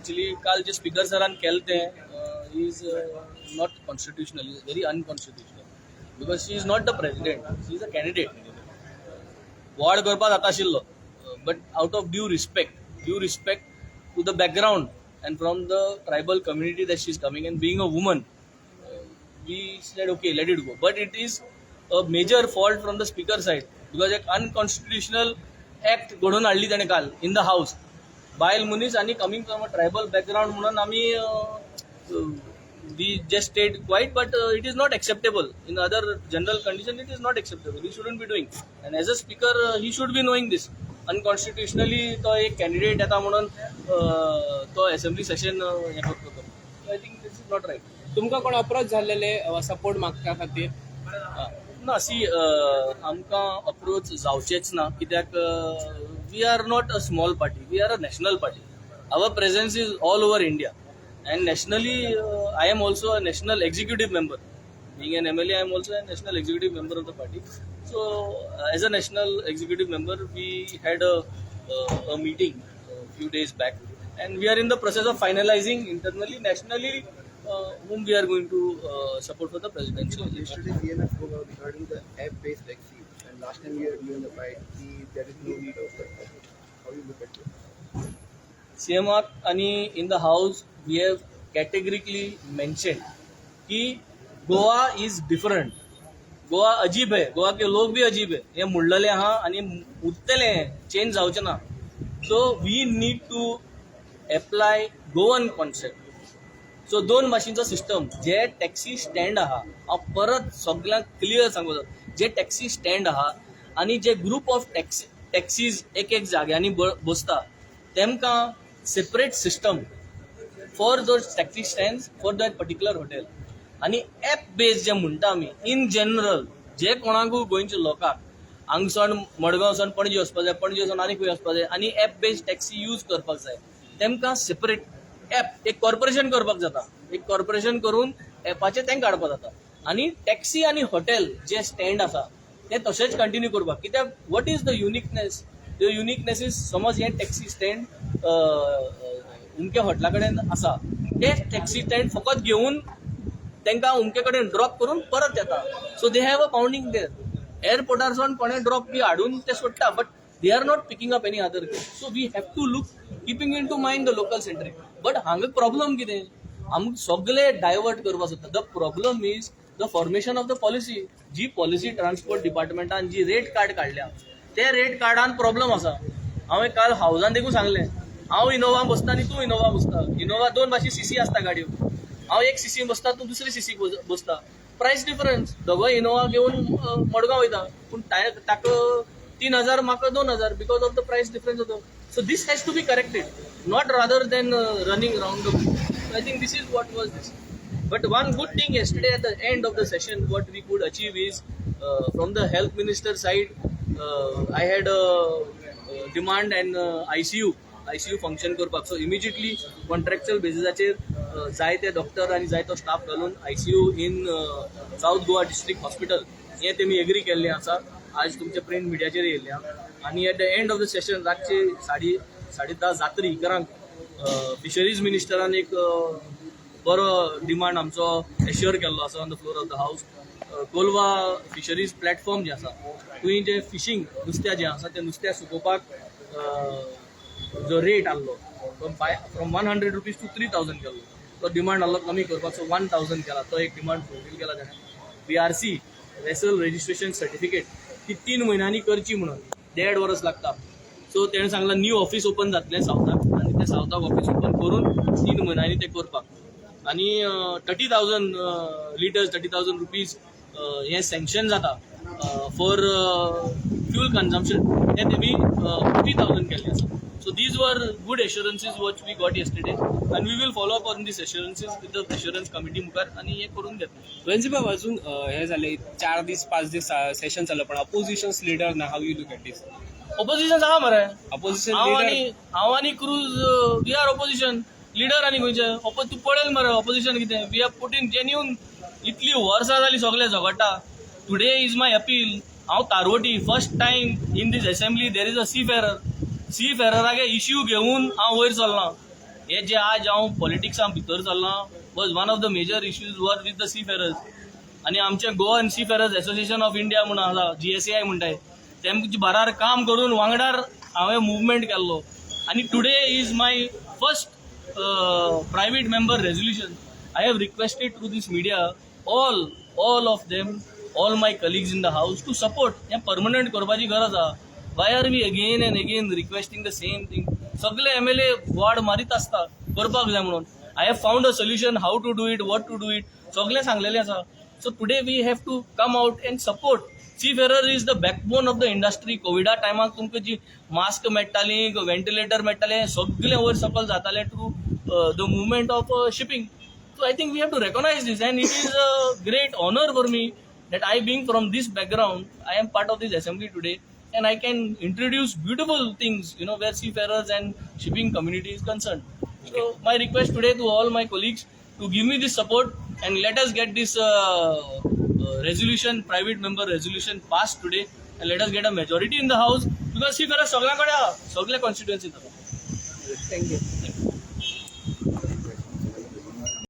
Actually काल जे speaker सरान केलं तें is not constitutional, is very unconstitutional because she is not the president, she is a candidate. Ward करपाक जाता आशिल्लो, but out of due respect to the background and from the tribal community that she's coming and being a woman, we said okay, let it go. But it is a major fault from the speaker side because एक unconstitutional act घडून हाडली ताणें काल in the house. बायल मनीस आणि coming from a tribal background म्हणून आमी we just stayed quiet, but it is not acceptable. In other general condition, it is not acceptable. He shouldn't be doing. And as a speaker, he should be knowing this. Unconstitutionally, तो एक candidate येता म्हणून तो assembly session हे करतो. So I think this is not right. तुमकां कोण approach जाल्लेले support मागता खातीर? ना सी आमकां अप्रोच जावचेच ना, कित्याक we are not a small party, we are a national party. Our presence is all over India and nationally I am also a national executive member. Being an MLA, I am also a national executive member of the party. So as a national executive member, we had a meeting a few days back, and we are in the process of finalizing internally, nationally, whom we are going to support for the presidential election. Yesterday CMS spoke out regarding the app-based taxi, and last time we had given the fight, there is no need of that. How do you look at it? CMR आणि in the house we have categorically mentioned कि Goa is different. Goa अजीब है, गोवा के लोग भी अजीब है, हे मुडलेले आहा आणि उरतले चेंज जावचे ना. So we need to apply Goan concept. So दोन भाशेचो सिस्टम. जे टॅक्सी स्टँड आहा, हांव परत सगळ्यांक क्लियर सांगू जाता, जे टॅक्सी स्टँड आहा आणि जे ग्रुप ऑफ टॅक्सीज एक जाग्यांनी बसता तेमकां separate system for those taxi stands for that particular hotel. आणि ॲप बेस्ड जे म्हणटा आमी इन जनरल जे कोणाकूय गोंयच्या लोकांक हांगसून मडगांवसून पणजे वचपाक जाय, पणजे वचून आनी खंय वचपाक जाय आनी ॲप बेस्ड टॅक्सी यूज करपाक जाय, तेमकां सेपरेट ॲप एक कॉर्पोरेशन करपाक जाता. एक कॉर्पोरेशन करून ॲपाचें तेंकां काडपाक जाता. आनी टॅक्सी आनी हॉटेल जे स्टँड आसा ते तशेंच कंटिन्यू करपाक. कित्याक what is the uniqueness? The uniqueness is समज हे टॅक्सी स्टँड उमके हॉटेला कडेन आसा, ते टॅक्सी स्टँड फकत घेवन तांकां उमके कडेन ड्रॉप करून परत येता. So they have a pounding there. एअरपोर्टारसून कोणें ड्रॉप बी हाडून ते सोडटा, but they are not picking up any other case. So we have to look keeping in to mind the local centric. But हांगा प्रॉब्लम कितें? आमकां सगळे डायवर्ट करपाक सोदता. The problem is the formation of the policy. जी policy transport डिपार्टमेंटान जी rate card काडल्या, ते रेट कार्डान प्रॉब्लम आसा. हांवें काल हावजान देखून सांगलें, हांव इनोवा बसता आनी तूं इनोवा बसता. इनोवा दोन भाशे सीसी आसता गाडयो. हांव एक सीसी बसता, तूं दुसरी सीसी बसता. प्रायस डिफरन्स. दोगोय इनोवा घेवन मडगांव वयता, पूण ताका 3,000 म्हाका 2,000 because of the price difference of. So this has to be corrected, not rather than running round the book. I think this is what was this. But one good thing yesterday at the end of the session, what we could achieve is from the health minister side, I had a demand and ICU function करपाक. So immediately contractual basis जाय ते doctor आणि जाय तो staff घालून ICU in south Goa district hospital हे तेमी agree केल्लें आसा. आज तुमच्या प्रिंट मिडियाचेर येयल्लें. आणि at the end of the session रातचे 10:30 जातरी इकरांक फिशरीज मिनिस्टरान एक बरो डिमांड आमचो एश्योर केल्लो आसा on the floor of the house. Kolwa fisheries platform जे आसा, थंय जे फिशींग नुस्त्या जे आसा ते नुस्त्या सुकोवपाक जो रेट आसलो फ्रॉम 100 रुपीज टू 3,000 केल्लो. तो डिमांड आसलो कमी करपाक, सो 1,000 केला. तो एक डिमांड फुलफील केला ताणें. BRC वेसल रजिस्ट्रेशन सर्टिफिकेट ती 3 म्हयन्यांनी करची म्हणून 1.5 वर्स लागता. सो तेणें सांगलां न्यू ऑफिस ओपन जातलें सावथाक, आनी ते सावथाक ऑफिस ओपन करून 3 म्हयन्यांनी ते करपाक. आणि 30,000 लिटर्स 30,000 रुपीज हे सँक्शन जाता फॉर फ्यूल कन्झम्पशन. ते तेमी 50,000 केल्ले आसा. So these were good assurances which we got yesterday, and we will follow up on this assurances with the assurance committee मुखार आणि हे करून घेतले. वेंजीबाब, अजून हे जाले 4 दीस 5 दीस सेशन जालें, पण अपोजिशन्स लिडर ना. How you look at this? Opposition आहा मरे. अपोजिशन हांव आणि क्रूज वी आर ऑपोजिशन लिडर. आणि खंयचे तूं पळयल मरे ऑपोजिशन कितें. We have put in genuine. इतली वर्सां जालीं सगळे झगडटा. Today is my appeal. हांव तारवटी first time in this assembly there is a सी फेररागे इश्यू घेवन हांव वयर चल्लां. हे जे आज हांव पॉलिटिक्सां भितर चल्लां was one of the major issues वर विथ द सीफेरर्स. आनी आमचे Goan seafarers association of India म्हणून आसा, GSAI म्हणटाय, तेमचे बारार काम करून वांगडार हांवें मुवमेंट केल्लो. आनी today is my first private member resolution. I have requested through this media all of them, all my colleagues in the house to support. हे permanent करपाची गरज आहा. Why are we again and again requesting the same thing? सगळे MLA वाड मारीत आसता करपाक जाय म्हणून. I have found a solution how to do it, what to do it. सगळे सांगलेले आसा. So today we have to come out and support. Seafarer is the backbone of the industry. कोविडा टायमाक तुमकां जी मास्क मेळटाली, व्हेंटिलेटर मेळटाले, सगळे वयर सकल जाताले through the movement of shipping. So I think we have to recognize this, and it is a great honor for me that I, being from this background, I am part of this assembly today, and I can introduce beautiful things, where seafarers and shipping community is concerned. So my request today to all my colleagues to give me this support and let us get this resolution, private member resolution passed today, and let us get a majority in the house, because seafarers सगळ्यांकडे सगळे constituency. Thank you.